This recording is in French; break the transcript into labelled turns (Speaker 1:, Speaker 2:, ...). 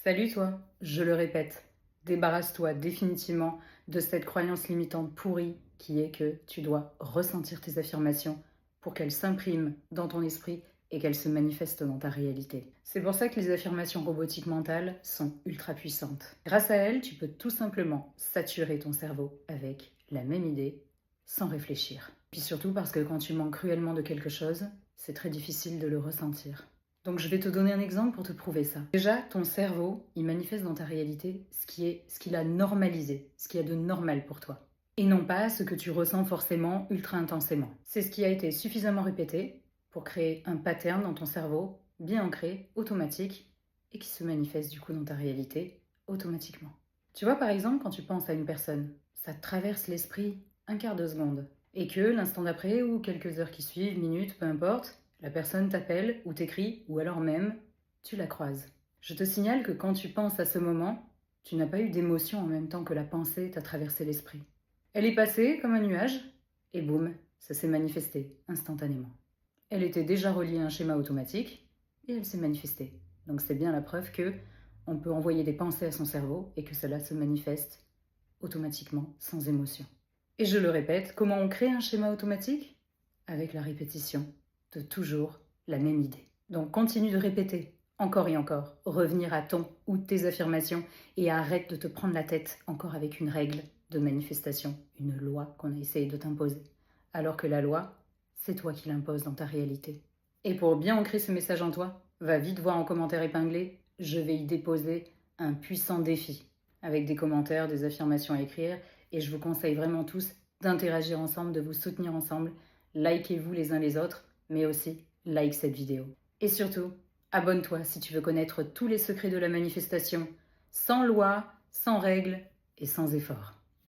Speaker 1: Salut toi, je le répète, débarrasse-toi définitivement de cette croyance limitante pourrie qui est que tu dois ressentir tes affirmations pour qu'elles s'impriment dans ton esprit et qu'elles se manifestent dans ta réalité. C'est pour ça que les affirmations robotiques mentales sont ultra puissantes. Grâce à elles, tu peux tout simplement saturer ton cerveau avec la même idée sans réfléchir. Puis surtout parce que quand tu manques cruellement de quelque chose, c'est très difficile de le ressentir. Donc je vais te donner un exemple pour te prouver ça. Déjà, ton cerveau, il manifeste dans ta réalité ce qu'il a normalisé, ce qu'il y a de normal pour toi. Et non pas ce que tu ressens forcément ultra intensément. C'est ce qui a été suffisamment répété pour créer un pattern dans ton cerveau, bien ancré, automatique, et qui se manifeste du coup dans ta réalité automatiquement. Tu vois par exemple quand tu penses à une personne, ça te traverse l'esprit un quart de seconde. Et que l'instant d'après ou quelques heures qui suivent, minutes, peu importe, la personne t'appelle ou t'écrit ou alors même tu la croises. Je te signale que quand tu penses à ce moment, tu n'as pas eu d'émotion en même temps que la pensée t'a traversé l'esprit. Elle est passée comme un nuage et boum, ça s'est manifesté instantanément. Elle était déjà reliée à un schéma automatique et elle s'est manifestée. Donc c'est bien la preuve que on peut envoyer des pensées à son cerveau et que cela se manifeste automatiquement sans émotion. Et je le répète, comment on crée un schéma automatique? Avec la répétition de toujours la même idée. Donc continue de répéter encore et encore, revenir à ton ou tes affirmations et arrête de te prendre la tête encore avec une règle de manifestation, une loi qu'on a essayé de t'imposer. Alors que la loi, c'est toi qui l'imposes dans ta réalité. Et pour bien ancrer ce message en toi, va vite voir en commentaire épinglé, je vais y déposer un puissant défi avec des commentaires, des affirmations à écrire et je vous conseille vraiment tous d'interagir ensemble, de vous soutenir ensemble. Likez-vous les uns les autres, mais aussi like cette vidéo. Et surtout, abonne-toi si tu veux connaître tous les secrets de la manifestation, sans loi, sans règles et sans effort.